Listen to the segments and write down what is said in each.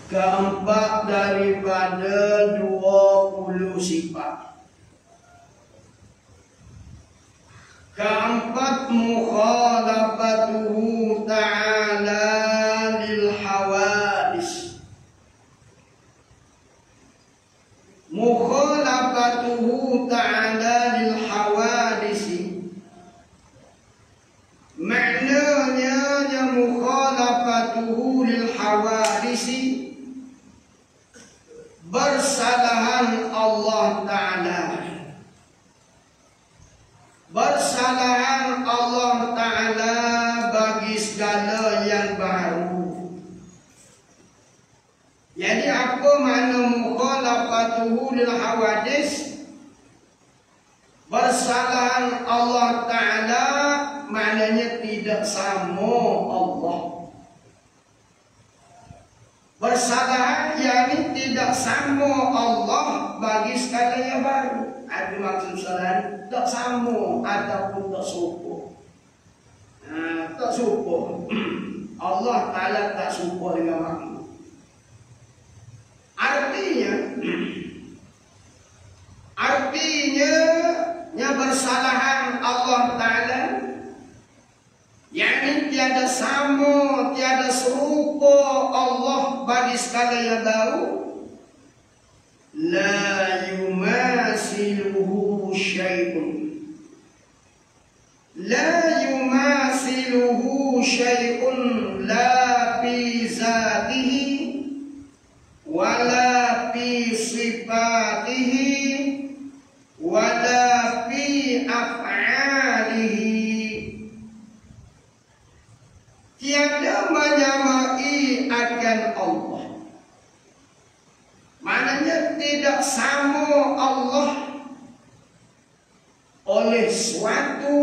Keempat daripada 20 sifat. Keempat, mukhalafatuhu ta'ala lil hawadis. Mukhalafatuhu ta'ala lil hawadisi, maknanya yang mukhalafatuhu lil hawadisi, bersalahan Allah Ta'ala. Bersalahan Allah Ta'ala bagi segala yang baru. Jadi apa makna mukhalafatuhu lil hawadis? Bersalahan Allah Ta'ala maknanya tidak sama Allah. Bersalahan yakni tidak sama Allah bagi segala yang baru. Ada maksud salahan tak sama ataupun tak serupa. Tak serupa. Allah Ta'ala tak serupa dengan makhluk. Artinya yang bersalahan Allah Ta'ala yakni tiada sama, tiada serupa Allah bagi segala yang baru. La yumasiluhu syai'un. La yumasiluhu syai'un la fi zatihi wala fi sifatihi wala fi af'alihi. Tiada menyamai akan Allah. Maknanya tidak sama Allah oleh suatu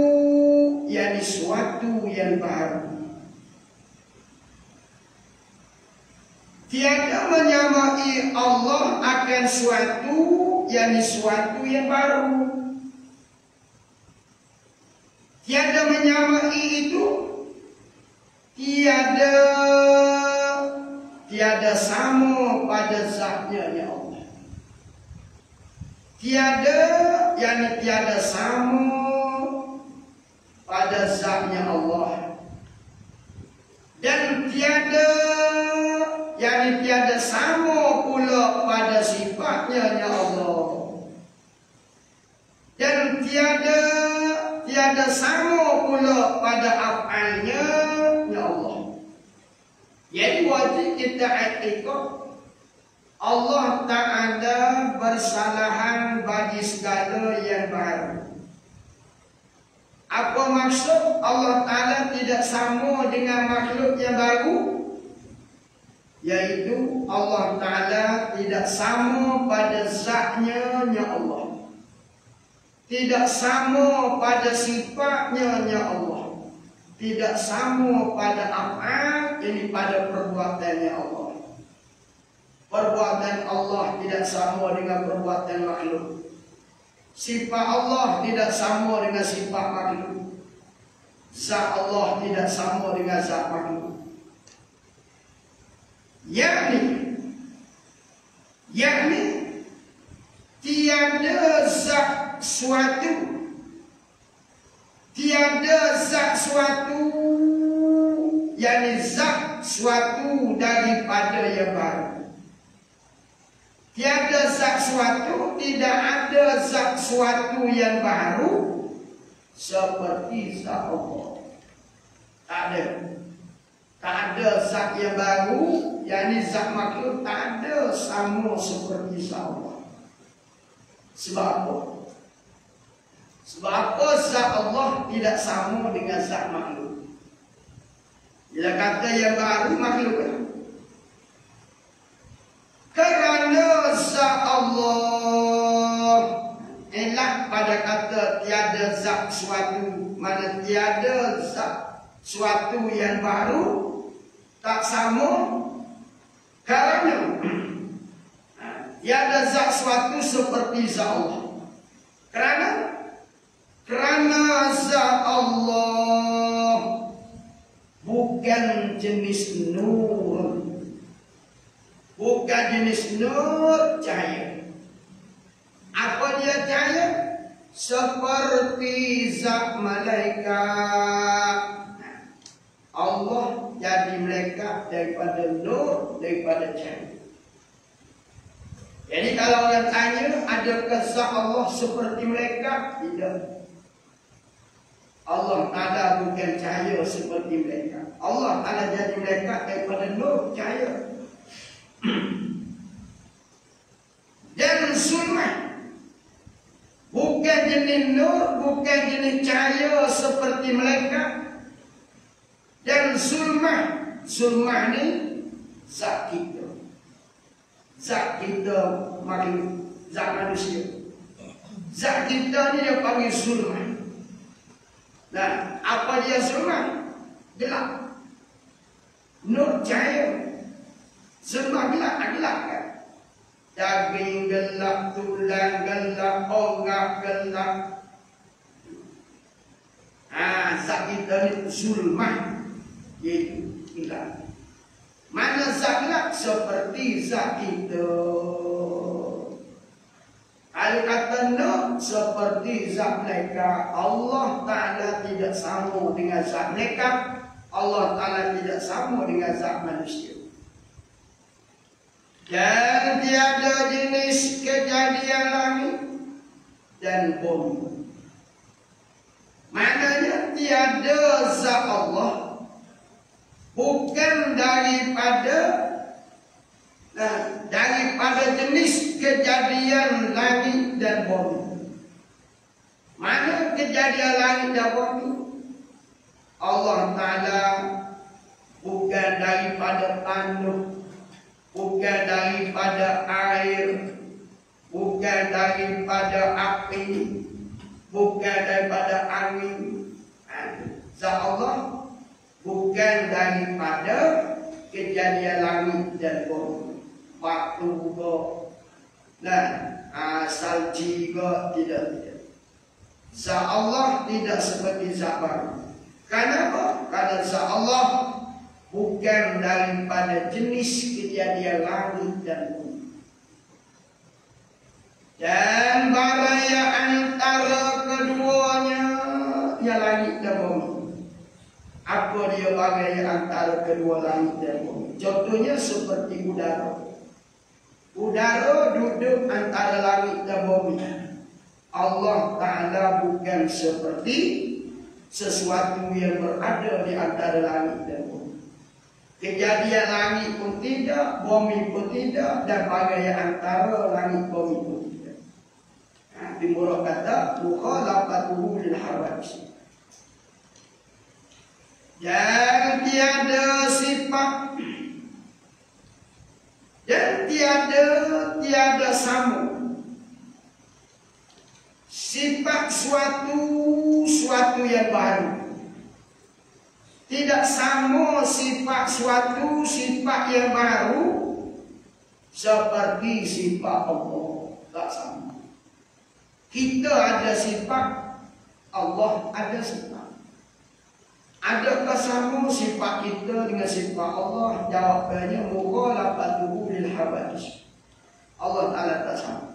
yang baru. Tiada menyamai Allah akan suatu yang baru. Tiada menyamai itu tiada sama pada zatnya ya Allah. Tiada sama pada zatnya Allah. Dan tiada sama pula pada sifatnya ya Allah. Dan tiada sama pula pada af'alnya ya Allah. Jadi wajib kita i'tiqad Allah Ta'ala bersalahan bagi segala yang baru. Apa maksud Allah Ta'ala tidak sama dengan makhluk yang baru? Yaitu Allah Ta'ala tidak sama pada zatnya ya Allah. Tidak sama pada sifatnya ya Allah. Tidak sama pada af'al, ini pada perbuatannya Allah. Perbuatan Allah tidak sama dengan perbuatan makhluk. Sifat Allah tidak sama dengan sifat makhluk. Zat Allah tidak sama dengan zat makhluk. Yakni tiada zat suatu, yakni zat suatu daripada yang baru. Tiada zat suatu, tidak ada zat suatu yang baru seperti zat Allah. Tak ada zat yang baru, yakni zat makhluk tak ada sama seperti zat Allah. Sebab apa? Sebab apa zat Allah tidak sama dengan zat makhluk? Bila kata yang baru makhluk kan? Kerana zat Allah elak pada kata tiada zat suatu, mana tiada zat suatu yang baru tak sama. Kerana tiada zat suatu seperti zat Allah. Kerana zat Allah bukan jenis nur, Bukan jenis nur cahaya. Apa dia cahaya? Seperti zat malaikat. Allah jadi malaikat daripada nur, daripada cahaya. Jadi kalau orang tanya, adakah zat Allah seperti malaikat? Tidak. Allah Ta'ala bukan cahaya seperti malaikat. Allah Ta'ala jadi malaikat daripada nur, cahaya. Dan zulmah bukan jenis nur, bukan jenis cahaya seperti malaikat. Dan zulmah ni zat kita. Zat kita makin zat manusia. Zat kita ni dia panggil zulmah. Nah, apa dia zulmah? Gelap. Nur cahaya. Zulmah gelap kan? Daging gelap, tulang gelap, orang gelap. Zat kita ni zulmah. Iaitu gelap. Mana zat gelap? Seperti zat kita. Kalau kata nur, seperti zat malaikat. Allah Ta'ala tidak sama dengan zat malaikat. Allah Ta'ala tidak sama dengan zat manusia. Dan tiada jenis kejadian langit dan bumi. Maknanya tiada zat Allah bukan daripada jenis kejadian langit dan bumi. Mana kejadian langit dan bumi? Allah Ta'ala bukan daripada tanah, bukan daripada air, bukan daripada api, bukan daripada angin. Zat Allah bukan daripada kejadian langit dan bumi. Batu ke, salji ke, tidak. Zat Allah tidak seperti zat baru. Kenapa? Karena zat Allah bukan daripada jenis kejadian langit dan bumi. Dan baraya antara keduanya, ya langit dan bumi. Apa dia baraya antara kedua langit dan bumi? Contohnya seperti udara. Udara duduk antara langit dan bumi. Allah Ta'ala bukan seperti sesuatu yang berada di antara langit dan bumi. Kejadian langit pun tidak, bumi pun tidak, dan bagai antara langit bumi pun tidak. Timur kata mukhalafatuhu lil hawadits. Dan tiada sifat dan tiada sama. Sifat suatu yang baru. Tidak sama sifat sifat yang baru seperti sifat Allah. Tak sama. Kita ada sifat, Allah ada sifat. Adakah sama sifat kita dengan sifat Allah? Jawabannya mukhalafatuhu lil hawadits. Allah Ta'ala tak sama.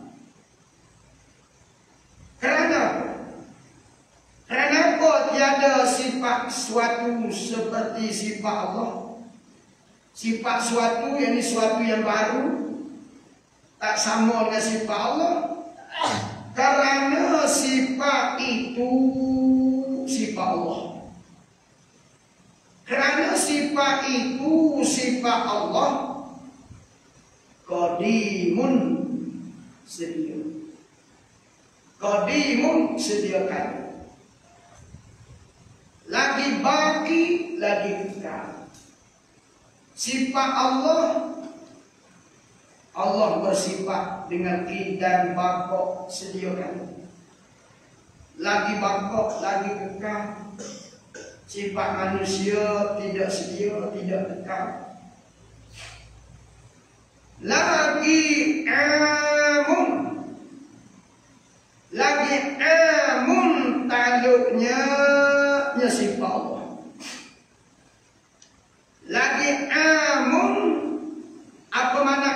Kenapa tiada sifat suatu seperti sifat Allah? Sifat suatu, yang ini suatu yang baru, tak sama dengan sifat Allah. Kerana sifat itu sifat Allah. Kerana sifat itu sifat Allah, qadimun sedia. Qadimun sediakan. Lagi baki, lagi kekal. Sifat Allah, Allah bersifat dengan qidam, bakok, sediakan. Lagi bakok, lagi kekal. Sifat manusia tidak sedia, tidak kekal. Lagi amun. Lagi amun taluknya sifat Allah. Lagi amun. Apa makna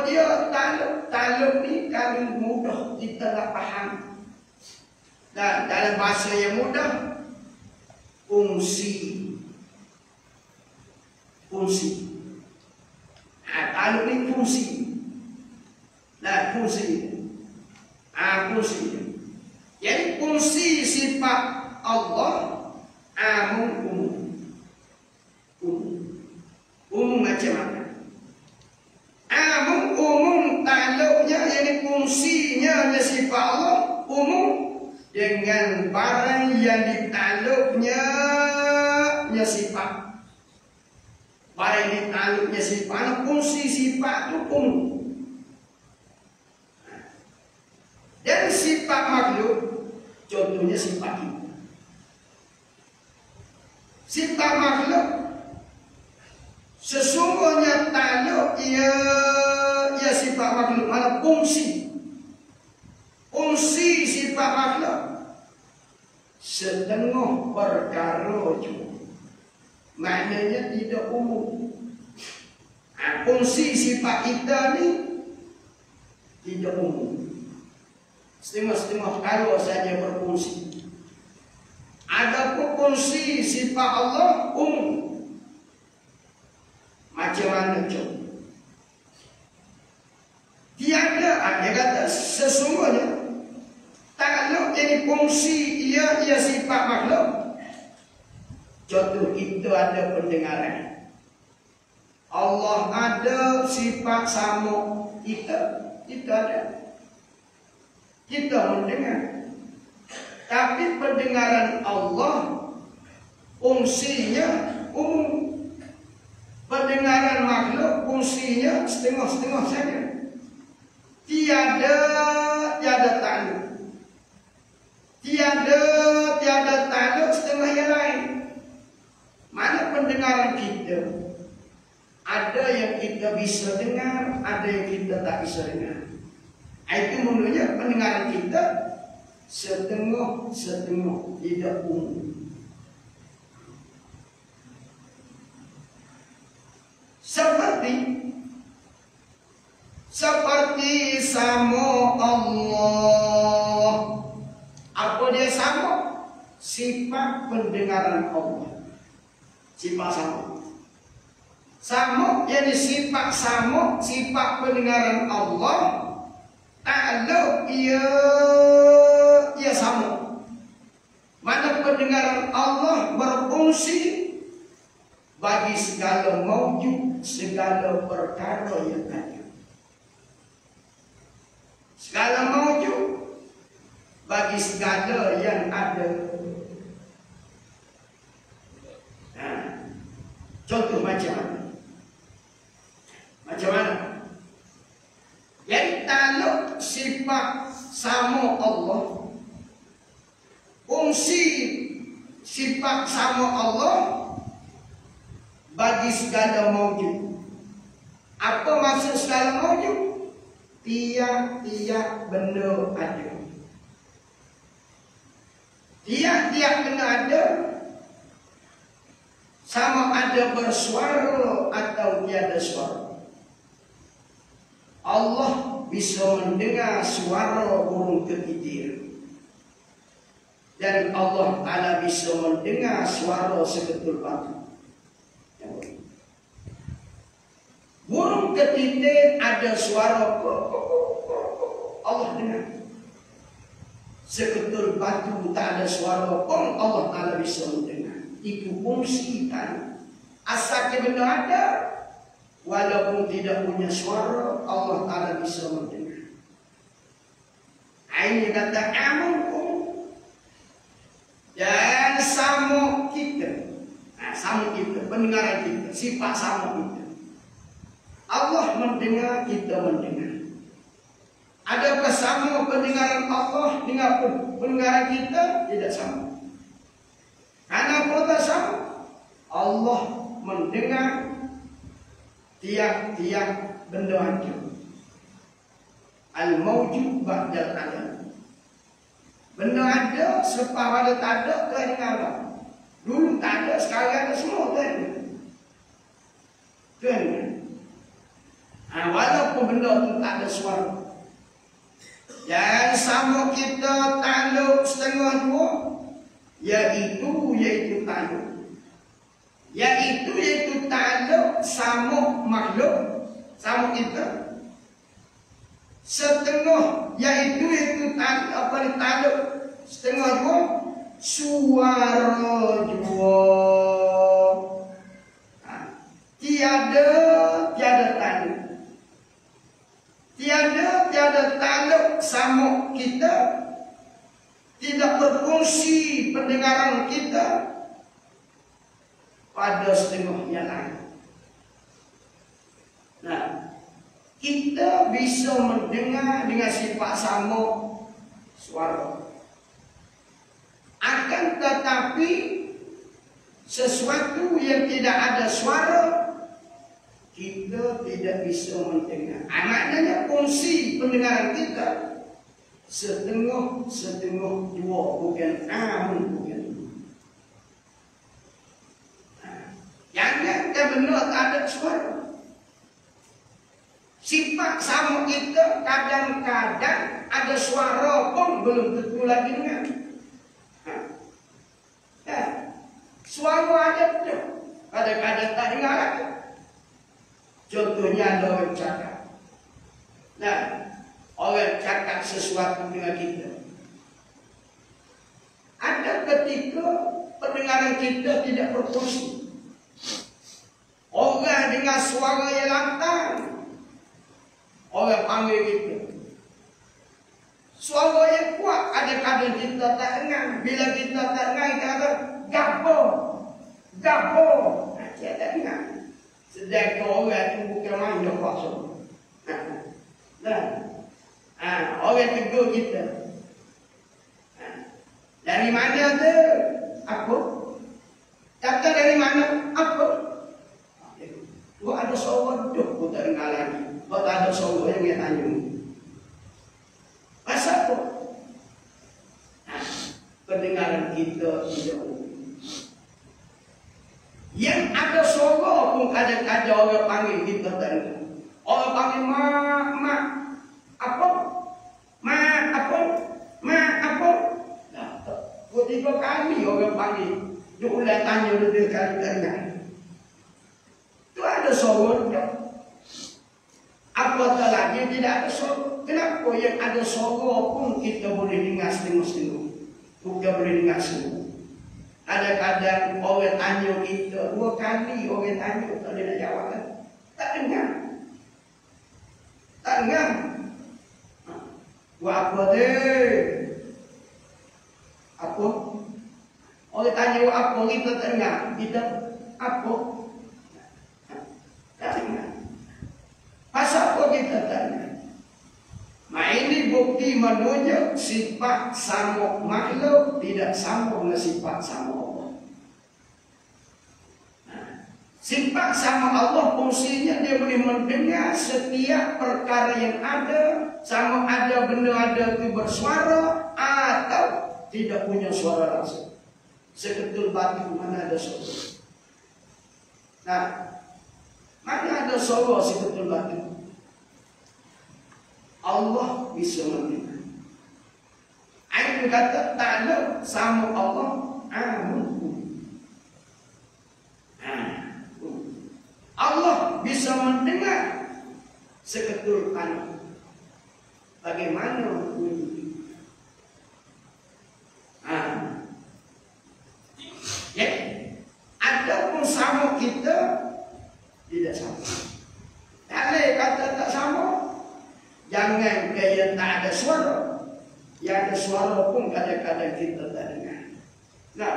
Apa dia taluk? Taluk ni kami mudah kita nak faham. Dan dalam bahasa yang mudah, fungsi. Fungsi. Taluk ni fungsi. Nah, fungsi. Fungsi. Jadi fungsi sifat Allah umum. Umum macam mana? Umum taluknya, yani fungsinya sifat Allah umum dengan barang yang ditaluknya sifat. Barang yang ditaluknya sifat, fungsi sifat itu umum. Dan sifat makhluk, contohnya sifat kita. Sifat makhluk sesungguhnya taluk ia sifat makhluk, mana fungsi. Fungsi sifat makhluk setengah perkara juga. Maknanya tidak umum. Fungsi sifat kita ni tidak umum. Setengah-setengah perkara saja berfungsi. Adapun fungsi sifat Allah umum. Macam mana contoh? Tiada, dia kata sesungguhnya taluk jadi fungsi ia sifat makhluk. Contoh, kita ada pendengaran. Allah ada sifat sama kita. Kita ada. Kita mendengar. Tapi pendengaran Allah fungsinya umum. Pendengaran makhluk fungsinya setengah-setengah saja. Tiada taluk. Tiada taluk setengah yang lain. Mana pendengaran kita? Ada yang kita bisa dengar, ada yang kita tak bisa dengar. Itu menunjukkan pendengaran kita setengah-setengah, tidak umum. Seperti sama Allah. Apa dia sama? Sifat pendengaran Allah. Sifat sama. Sama, jadi sifat sama, sifat pendengaran Allah. Taluk ia sama. Mana pendengaran Allah berfungsi bagi segala maujud, segala perkara yang ada. Segala maujud bagi segala yang ada. Contoh macam mana? Macam mana? Yang taluk sifat sama Allah, fungsi sifat sama Allah bagi segala maujud. Apa maksud segala maujud? Tiap-tiap benda ada. Tiap-tiap benda ada, sama ada bersuara atau tiada suara. Allah bisa mendengar suara burung ketitir, dan Allah Ta'ala bisa mendengar suara seketul batu. Burung ketitir ada suara, Allah dengar. Seketul batu tak ada suara pun Allah Ta'ala bisa mendengar. Itu fungsi Ta'ala. Asalnya benda ada, walaupun tidak punya suara, Allah Ta'ala bisa mendengar. Ini kata amun. Dan sama kita. Sama kita, pendengaran kita, sifat sama kita. Allah mendengar, kita mendengar. Adakah sama pendengaran Allah dengan pendengaran kita? Tidak sama. Karena apa sama? Allah mendengar tiap-tiap benda ada. Al-mawjud ba'dal adam. Benda ada selepas ada tak ada, telah dengar. Dulu tak ada, sekarang ada, semua telah dengar. Telah dengar. Walaupun benda tu tak ada suara. Dan sama kita taluk setengah dua, iaitu taluk. Iaitu taluk sama makhluk, sama kita. Setengah, iaitu taluk setengah dua, suara jua. Tiada taluk. Tiada taluk sama kita. Tidak berfungsi pendengaran kita pada setengah yang lain. Nah, kita bisa mendengar dengan sifat sama suara. Akan tetapi sesuatu yang tidak ada suara, kita tidak bisa mendengar. Maknanya fungsi pendengaran kita setengah dua, bukan bukan. Jangan benar tak ada suara. Sifat sama kita kadang-kadang ada suara pun belum tentu lagi dengar. Suara ada tu, kadang-kadang tak dengar lagi. Contohnya ada orang cakap. Nah, orang cakap sesuatu dengan kita. Ada ketika pendengaran kita tidak berfungsi. Orang dengan suara yang lantang, orang panggil kita. Suara yang kuat, kadang-kadang kita tak dengar. Bila kita tak dengar, kita kata gapo. Kita tak dengar. Sedangkan orang itu bukan main dah kuasa. Orang tegur kita. Dari mana tu? Apa? Kata dari mana? Apa? Kau ada suara tu, kau tak dengar lagi. Kau tak ada suara yang dia tanya. Pasal apa? Pendengaran kita tidak. Yang ada suara pun kadang-kadang orang panggil kita tak dengar. Orang panggil mak. Apa? Mak apa? Tiga kali orang panggil. Dia ulang tanya dia kali tak dengar. Itu ada suara tak? Apatah lagi tidak ada suara. Kenapa yang ada suara pun kita boleh dengar setengah-setengah? Bukan boleh dengar semua. Kadang-kadang orang tanya kita 2 kali, orang tanya tak boleh nak jawab kan? Tak dengar. Buat apa dia? Apa? Orang tanya buat apa, kita tak dengar. Kita apa? Tak dengar. Pasal apa kita tak dengar? Ini bukti menunjuk sifat sama makhluk tidak sama dengan sifat sama Allah. Sifat sama Allah fungsinya dia boleh mendengar setiap perkara yang ada, sama ada benda ada itu bersuara atau tidak punya suara langsung. Seketul batu mana ada suara. Nah, mana ada suara seketul batu? Allah bisa mendengar. Itu kata ta'ala sama Allah Allah bisa mendengar seketul tanah. Bagaimana bunyi? Ya, adapun sama kita tidak sama. Kalau kata tak sama, jangan gaya tak ada suara. Yang ada suara pun kadang-kadang kita tak dengar. Nah,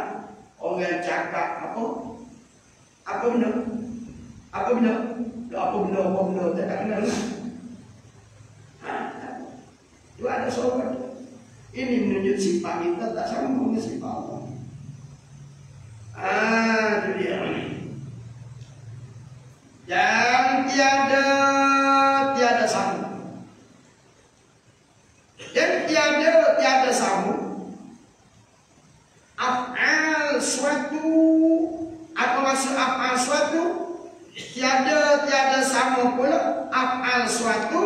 orang cakap apa? Apa benda? Apa benda? Apa benda tak dengar. Itu ada suara. Ini menunjuk sifat kita tak sama dengan sifat Allah. Itu dia. Dan tiada sama. Dan tiada sama. Af'al suatu, apa maksud af'al suatu? Tiada sama pula af'al suatu,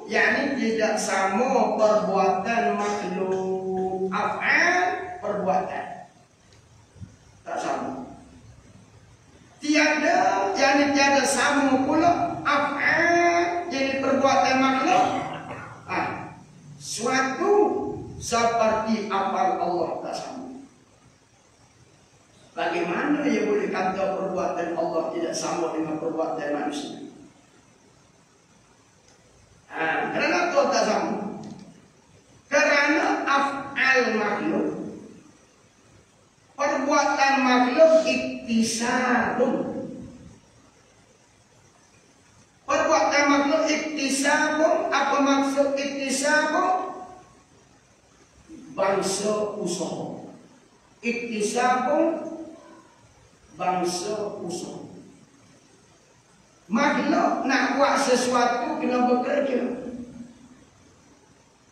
yakni tidak sama perbuatan makhluk. Af'al perbuatan tak sama. Tiada, yakni tiada sama pula af'al jadi perbuatan makhluk. Suatu seperti af'al Allah tak sama. Bagaimana ia boleh kata perbuatan Allah tidak sama dengan perbuatan manusia? Kenapa tak sama? Kerana af'al makhluk, perbuatan makhluk iktisabun. Perbuatan makhluk iktisabun. Apa maksud iktisabun? Bangsa usaha. Iktisabun bangsa usaha. Makhluk nak buat sesuatu kena bekerja,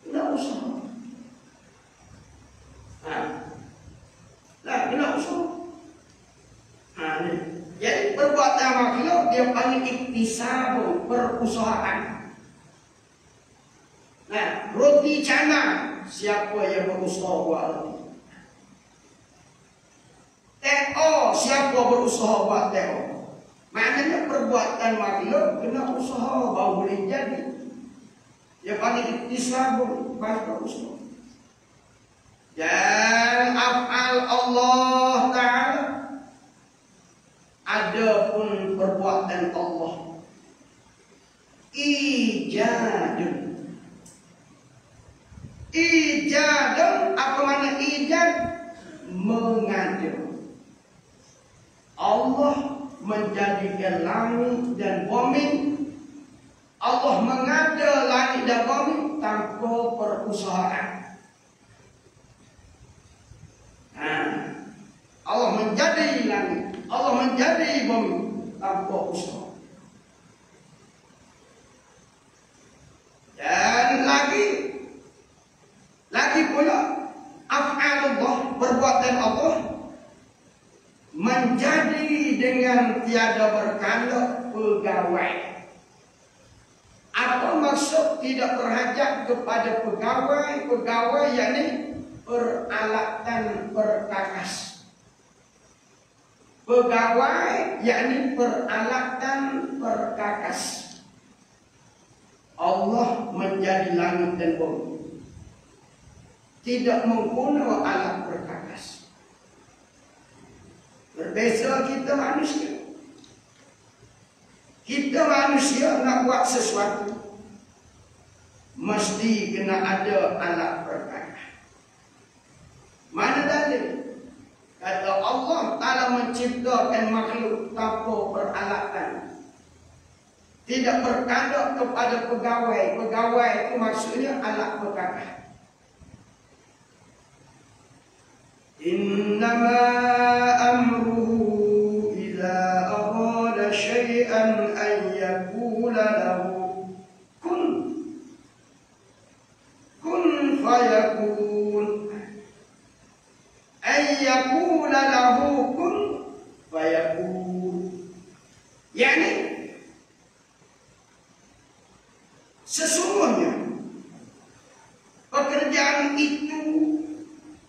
kena usaha. Kena usaha. Jadi perbuatan makhluk dia panggil iktisabun, perusahaan. Roti canang, siapa yang berusaha buat roti? Teo, siapa berusaha buat teo? Maknanya perbuatan makhluk kena usaha baru boleh jadi. Dia panggil iktisabun, baru usaha. Dan af'al Allah Ta'ala, adapun perbuatan Allah ijadun. Ijadun, apa makna ijad? Mengada. Allah menjadikan langit dan bumi. Allah mengada langit dan bumi tanpa perusahaan. Allah menjadi langit, Allah menjadi bumi tanpa usaha. Dan lagi pula af'alullah, perbuatan Allah menjadi dengan tiada berkala pegawai. Apa maksud tidak berhajat kepada pegawai? Pegawai yakni peralatan perkakas. Pegawai yakni peralatan perkakas. Allah menjadi langit dan bumi, tidak menggunakan alat perkakas. Berbeza kita manusia. Kita manusia nak buat sesuatu mesti kena ada alat perkakas. Mana dalil? Kata Allah Ta'ala menciptakan makhluk tanpa peralatan, tidak berkandak kepada pegawai. Pegawai itu maksudnya alat perkakas. Innama amruhu idza arada syai'an an yaqula lahu kun fayakun. An yaqula lahu kun fayakun. Yani sesungguhnya pekerjaan itu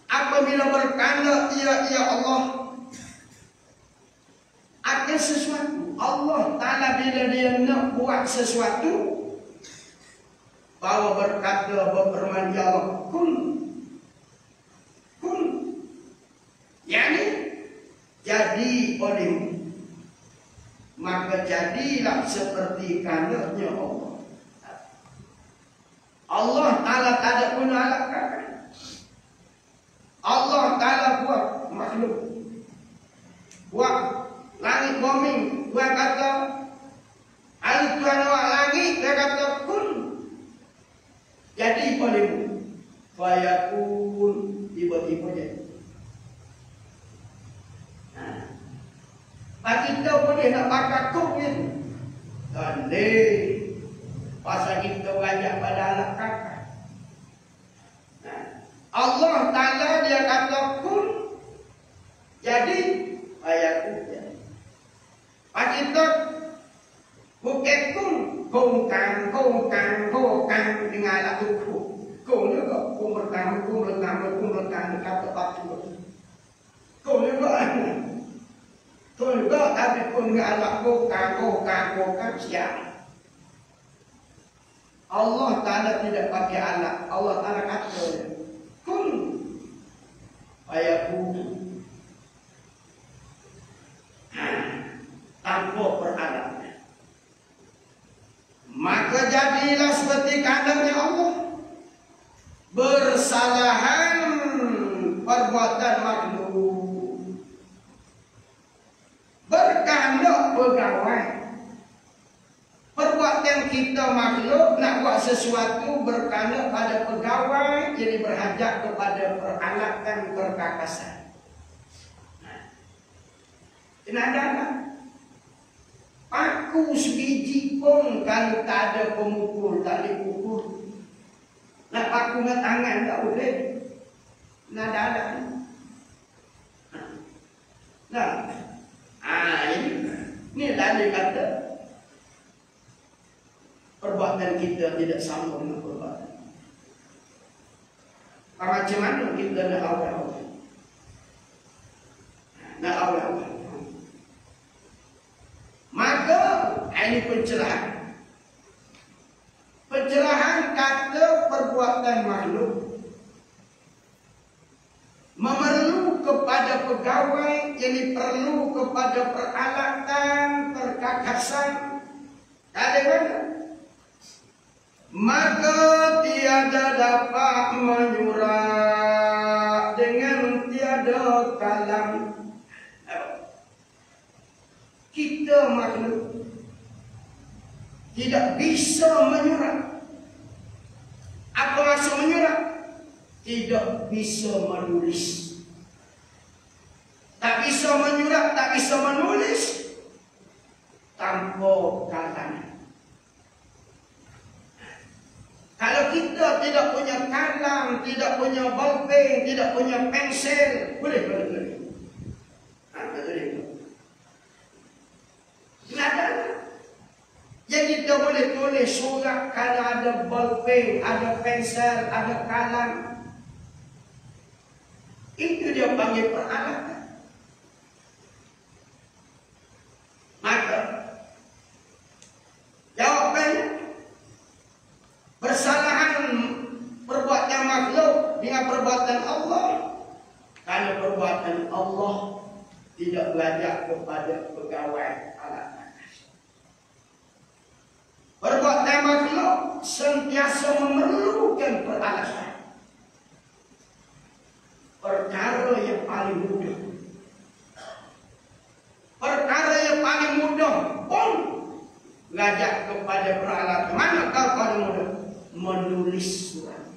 apabila berkanda ya Allah ada sesuatu. Allah Ta'ala bila dia nak buat sesuatu bahawa berkata berfirman ya Allah kun. Yani jadi olehmu, maka jadilah seperti kehendaknya Allah. Allah Ta'ala tak ada guna alat kakak. Allah Ta'ala buat makhluk, buat langit bumi. Dia kata al Tuhan buat langit, dia kata kun, jadi olehmu. Fayakun, tiba-tiba jadi. Bagi kita boleh nak pakai kuk ni, tak boleh. Pasal kita belajar pada alat kakak. Allah Ta'ala dia kata kun, jadi ayat kun. Pak kita bukan kun, kongkang dengan alat ukur. Kong juga, kong berkam, kata patu. Kong juga, tapi kong dengan alat kongkang, siap. Allah Ta'ala tidak pakai alat, Allah Ta'ala kata kun fayakun, tanpa peralat. Maka jadilah seperti keadaannya Allah, bersalahan perbuatan makhluk, berkehendak pegawai. Perbuatan kita makhluk nak buat sesuatu berkehendak pada pegawai, jadi berhajat kepada peralatan perkakasan. Kena ada. Paku sebiji pun kalau tak ada pemukul, tak boleh pukul. Nak paku dengan tangan tak boleh. Nak ada. Nah, ini lah dia kata perbuatan kita tidak sama dengan perbuatan. Macam mana kita nak awal-awal? Nak awal-awal. Maka ini pencerahan. Pencerahan kata perbuatan makhluk memerlu kepada pegawai, yang perlu kepada peralatan perkakasan. Ada mana? Maka tiada dapat menyurat dengan tiada kalam. Kita makhluk tidak bisa menyurat. Apa maksud menyurat? Tidak bisa menulis. Tak bisa menyurat, tak bisa menulis tanpa kalam. Kalau kita tidak punya kalam, tidak punya bolpen, tidak punya pensel, boleh. Jadi kita boleh tulis surat kalau ada bolpen, ada pensel, ada kalam. Itu dia panggil peralatan. Maka jawabannya, bersalahan perbuatan makhluk dengan perbuatan Allah. Karena perbuatan Allah tidak belajar kepada pegawai alat. Perbuatan makhluk sentiasa memerlukan peralatan. Perkara yang paling mudah. Perkara yang paling mudah pun belajar kepada peralatan. Mana kau paling mudah? Menulis surat.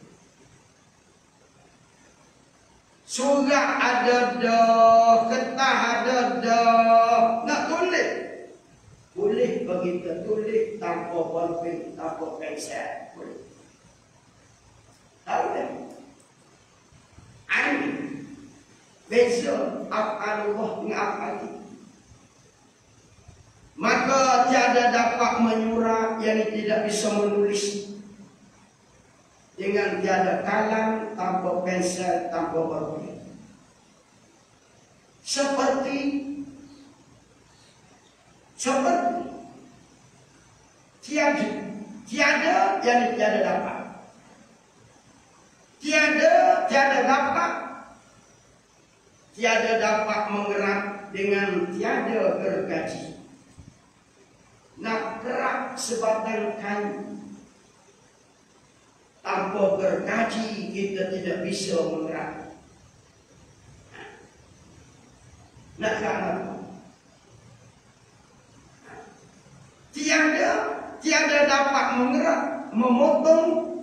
Surat ada dah, kertas ada dah. Nak tulis? Boleh bagi kita tulis tanpa bolpen, tanpa pensel. Boleh. Tahu tak? Ini beza af'alullah dengan af'al kita. Maka tiada dapat menyurat, yang tidak bisa menulis dengan tiada kalam, tanpa pensel, tanpa bolpen. Seperti tiada yang tiada dapat. Tiada dapat menggerak dengan tiada gergaji. Nak gerak sebatang kayu tanpa gergaji, kita tidak bisa menggerak. Nak gerak apa? Tiada dapat menggerak, memotong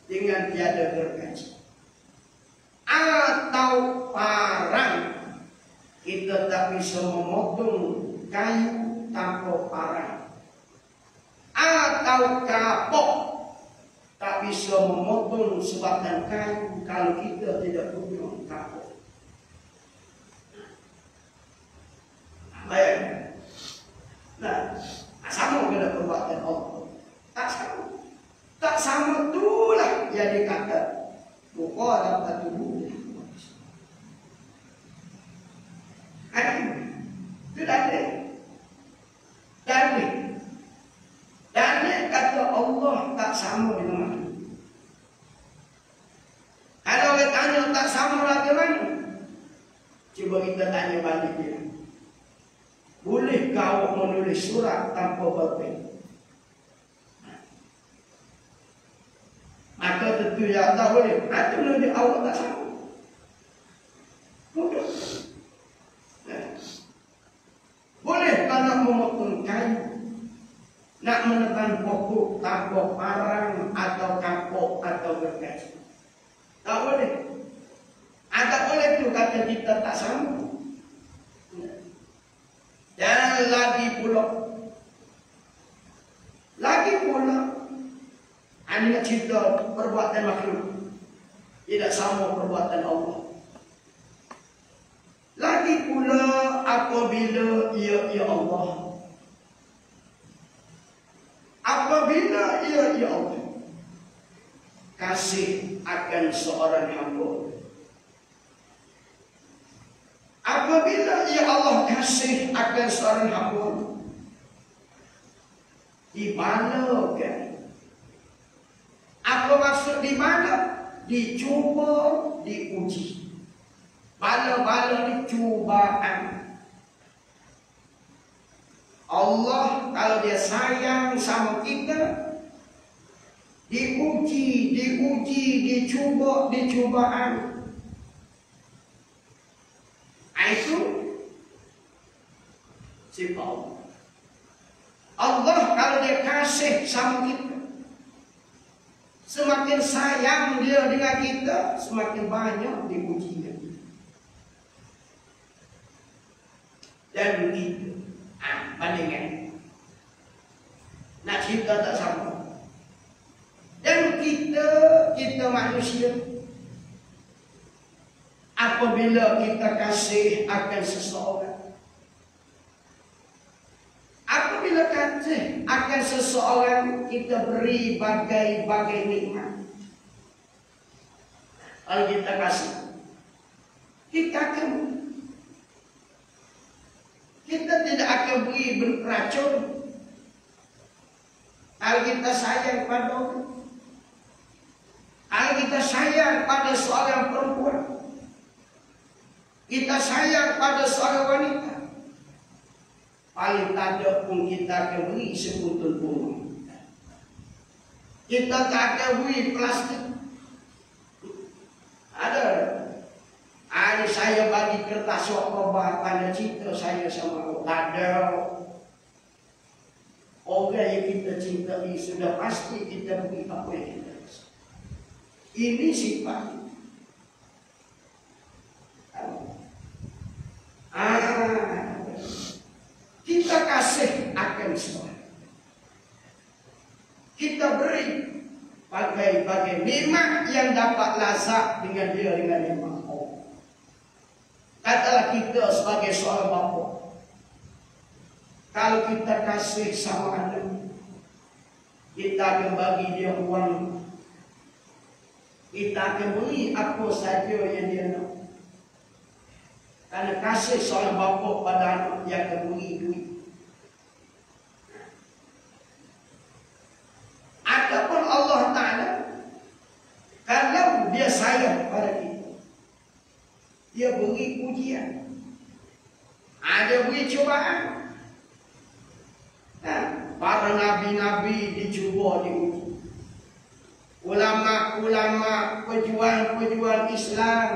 dengan tiada gergaji. Atau parang, kita tak bisa memotong kayu tanpa parang. Atau kapok, tak bisa memotong sebatang kayu kalau kita tidak punya kapok. Baik. Nah, sama dengan perbuatan Allah. mukhalafatuhu. Itu dalil kata Allah tak sama dengan mana. Kalau kita tanya tak sama lagi mana, cuba kita tanya balik dia. Boleh kau menulis surat tanpa berpen? Maka tentu ya tak boleh. Itu menulis awak tak sama. Mudah. Boleh kau nak memotong kayu, nak menekan pokok tanpa parang atau kapok atau berkas? Tak boleh. Tak boleh tu kata kita tak sama. Dan lagi pula, anda cerita perbuatan makhluk tidak sama perbuatan Allah. Lagi pula apabila ia Allah, kasih akan seorang hamba, apabila ia Allah kasih akan seorang hamba, dibalakan. Apa maksud dibala? Dicuba, diuji. Bala-bala ni cubaan. Allah kalau dia sayang sama kita, diuji, dicuba, dicubaan. Itu sifat Allah. Allah kalau dia kasih sama kita, semakin sayang dia dengan kita, semakin banyak diujinya. Dan begitu bandingan. Nak cerita tak sama. Dan kita manusia, apabila kita kasih akan seseorang, apabila kasih akan seseorang, kita beri bagai-bagai nikmat. Kalau kita kasih, kita tidak akan beri beracun. Kalau kita sayang pada orang, kalau kita sayang pada seorang perempuan, kita sayang pada seorang wanita, paling tak ada pun kita akan beri sebutul bunga. Kita tak akan beri plastik. Ada saya bagi kertas sokoba pada cinta saya sama orang. Tak ada. Orang yang kita cintai sudah pasti kita beri apa yang kita rasa. Ini sifat. Kita kasih akan semua. Kita beri bagai-bagai nikmat yang dapat lazat dengan nikmat Allah. Katalah kita sebagai seorang bapa, kalau kita kasih sama anak, kita akan bagi dia uang, kita akan beri apa saja yang dia nak. Karena kasih seorang bapa pada anak, dia akan beri duit. Ataupun Allah Ta'ala, kalau dia sayang pada kita, dia beri ujian, ada beri cubaan. Para nabi-nabi dicuba, diuji. Ulama-ulama, pejuang-pejuang Islam,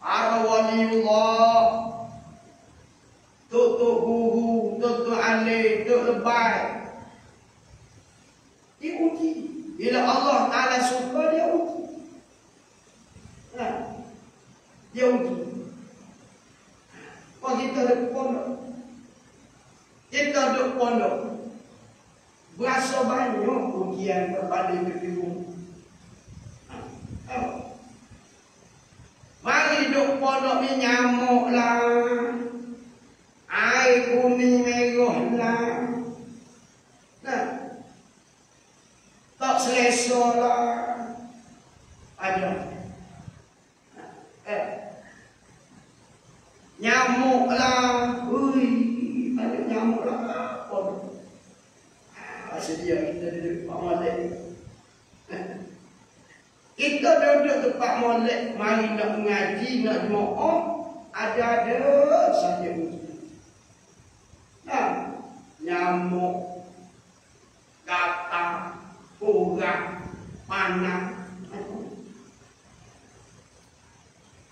para waliullah, tok guru, tok alim, tok lebai, diuji. Bila Allah Ta'ala suka, dia uji. Dia uji. Kalau kita duduk pondok, berasa banyak ujian berbanding ketimbang. Mari duduk pondok ni nyamuk lah, air kuning merah lah, tak selesa lah. Ada tempat molek. Kita duduk tempat molek, mari nak mengaji, nak doa, ada-ada saja ujian. Nyamuk, kata, kurang, panas.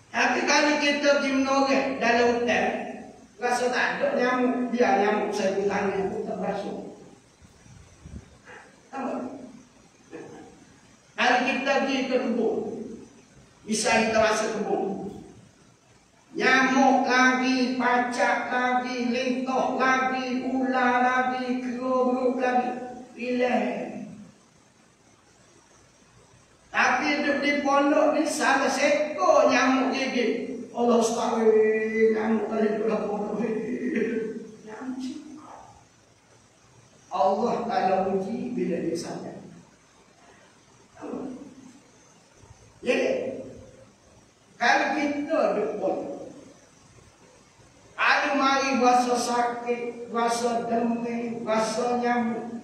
Tapi kalau kita pergi menoreh dalam hotel, rasa tak ada nyamuk, biar nyamuk saya tangan pun tak basuh. Kalau kita pergi ke kebun, bisa kita rasa kebun. Nyamuk lagi, pacak lagi, lentoh lagi, ular lagi, kerubuk lagi. Relax. Tapi hidup di pondok ni salah sekor nyamuk gigit. Allah Ustaz, nyamuk kali hidup dalam pondok. Nyamuk. Allah Ta'ala uji bila dia sadar. Jadi, kalau kita hidup pondok, ada mari rasa sakit, rasa demam, rasa nyamuk,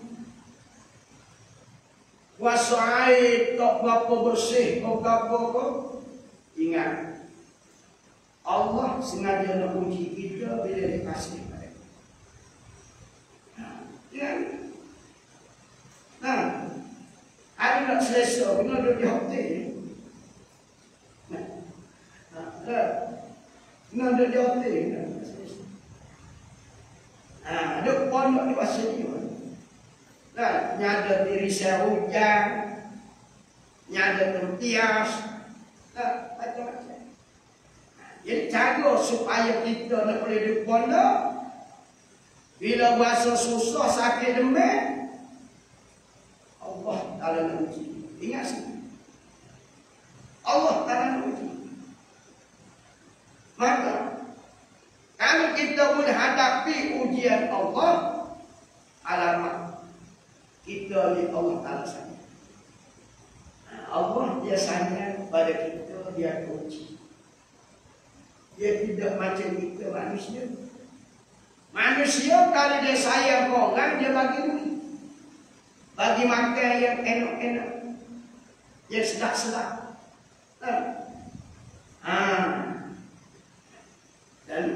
rasa air tak berapa bersih, tak berapa apa. Ingat, Allah sengaja nak uji kita bila dia kasih pada kita. Ingat. Ada nak selesa, kena duduk di hotel. Kena duduk di hotel. Duduk pondok di pasal dia. Nyada diri saya hujan, nyada tertias, macam-macam. Jadi jaga supaya kita nak boleh duduk pondok. Bila rasa susah, sakit demam, Allah Ta'ala nak uji. Ingat sini, Allah Ta'ala nak uji. Maka kalau kita boleh hadapi ujian Allah, alamat kita ni Allah Ta'ala sayang. Allah dia sayang pada kita, dia uji. Dia tidak macam kita manusia. Manusia kalau dia sayang orang, dia bagi duit. Bagi makan yang enak-enak, yang sedap-sedap. Lalu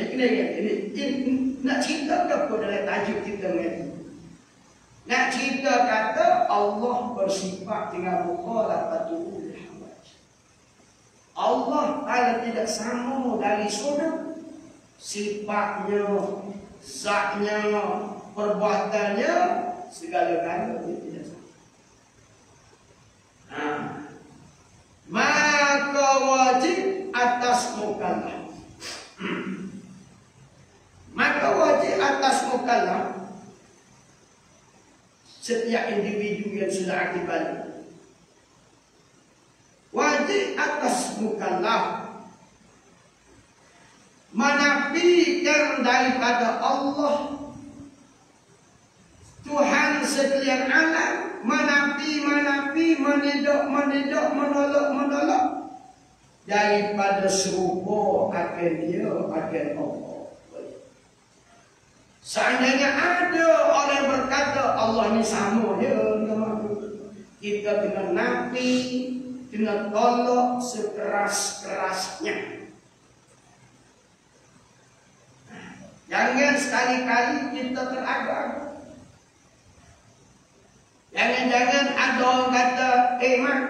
ini nak cerita apa dalam tajuk kita ni? Nak cerita kata Allah bersifat dengan mukhalafatul hawaj. Allah Ta'ala tidak sama dari sudut sifatnya, zatnya, perbuatannya, segala-galanya dia tidak sama. Maka wajib atas mukallaf. Maka wajib atas mukallaf, setiap individu yang sudah akil balik, wajib atas mukallaf menafikan daripada Allah Tuhan sekalian alam, menafi, menolak daripada serupa akan dia, akan Allah. Seandainya ada orang berkata Allah ni sama dia dengan makhluk, kita kena nafi, kena tolak sekeras-kerasnya. Jangan sekali-kali kita teragak-agak. Jangan-jangan ada orang kata, Mak,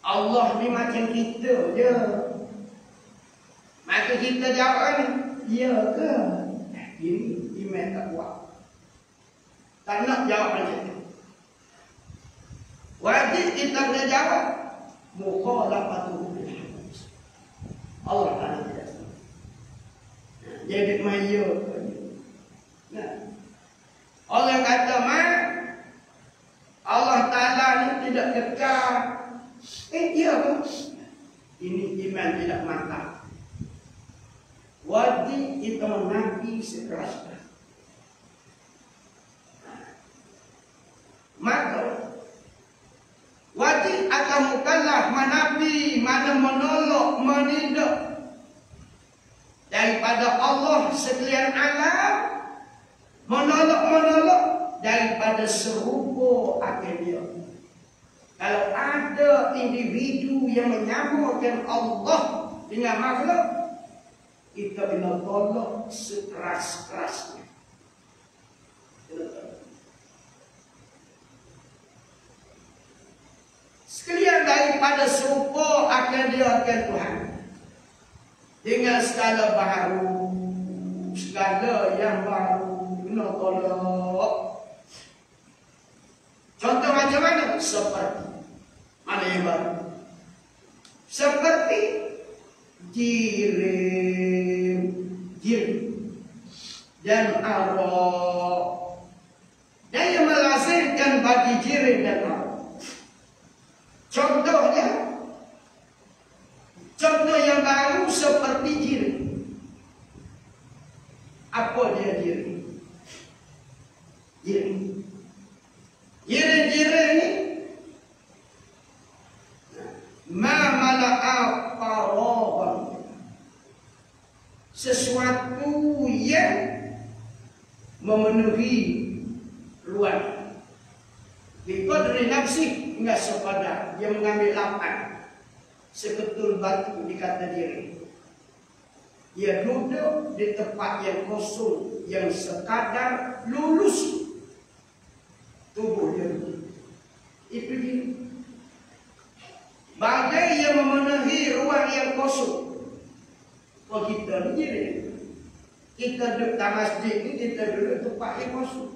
Allah ni macam kita je. Maka kita jawab ni, ya ke? Ini iman tak kuat. Tak nak jawab macam tu. Wajib kita kena jawab, mukhalafatul hawaj. Allah Ta'ala tidak sama. Jadi maya. Orang kata, Mak, Allah Ta'ala ni tidak kekal. Ya ke? Ini iman tidak mantap. Wajib kita menafi sekeras-keras. Maka wajib akan mukallaf menafi, mana menolak, menindak daripada Allah sekalian alam, menolak daripada serupa akan dia. Kalau ada individu yang menyamakan Allah dengan makhluk, kita kena tolak sekeras-kerasnya. Sekalian daripada serupa akan dia akan Tuhan, dengan segala baru, segala yang baru kena tolak. Contoh macam mana? Seperti mana yang baru? Seperti jirim dan arak. Dan yang melazimkan bagi jirim dan arak. Contoh yang baru seperti jirim. Apa dia jirim? Jirim ni ma mala'a faragan, sesuatu yang memenuhi ruang. Biqadri nafsi, hingga sekadar dia mengambil lapang. Seketul batu dikata diri. Dia duduk di tempat yang kosong, yang sekadar lulus tubuh dia. Itu dia. Bagai yang memenuhi ruang yang kosong. Kalau kita ni diri, kita duduk dalam masjid ni, kita duduk tempat yang kosong.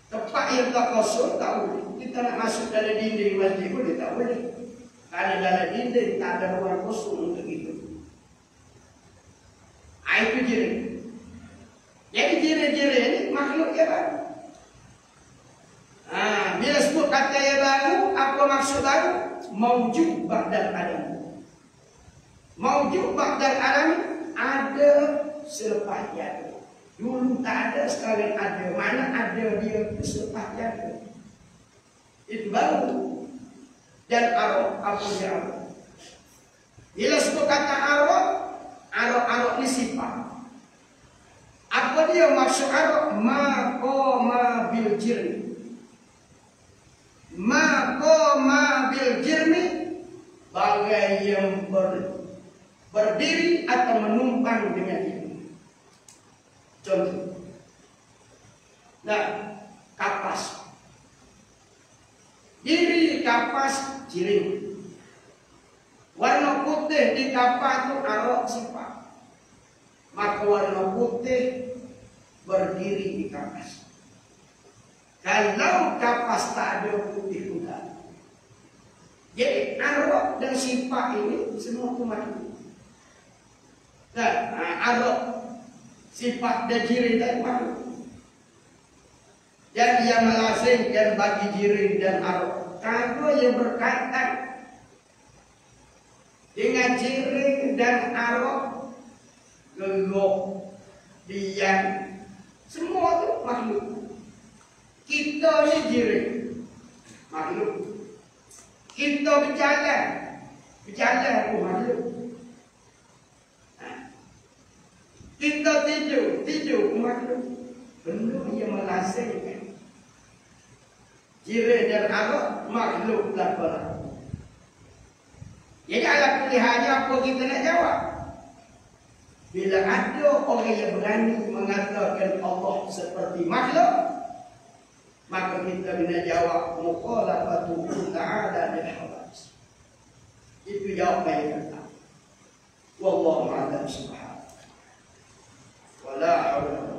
Tempat yang tak kosong tak boleh. Kita nak masuk dalam dinding masjid boleh tak boleh. Kalau dalam dinding tak ada ruang kosong untuk itu. Itu jirim. Jadi jirim-jirim ni makhluk yang baru. Bila sebut kata yang baru, apa maksud baru? Maujud ba'dal alam. Maujud ba'dal alam ada selepas dia. Dulu tak ada, sekarang ada. Mana ada dia selepas dia ada. Itu baru. Dan arak, apa dia arak? Bila sebut kata arak ni sifat. Apa dia maksud arak? Maqama bil jirmi. Maqama bil jirmi, bagai yang berdiri atau menumpang dengan dia. Contoh. Nah, kapas. Diri kapas jirim. Warna putih di kapas itu arak sifat. Maka warna putih berdiri di kapas. Kalau kapas tak ada putih pula. Jadi arak dan sifat ini semua makhluk. Nah, arak sifat dan jirim dan makhluk. Dan yang melazimkan bagi jirim dan arak, kalau yang berkaitan dengan jirim dan arak, geluh, diam, semua itu makhluk. Kita ni jirim, makhluk. Kita berjalan pun makhluk. Kita tidur pun makhluk. Benda yang melazimkan jirim dan arak, makhluklah berlaku. Jadi ala pilihannya apa kita nak jawab? Bila ada orang yang berani mengatakan Allah seperti makhluk, maka kita kena jawab mukhalafatu ta'ala bil hawadis. Itu jawapan yang kata. Wallahu a'lam bishawab. Wala haula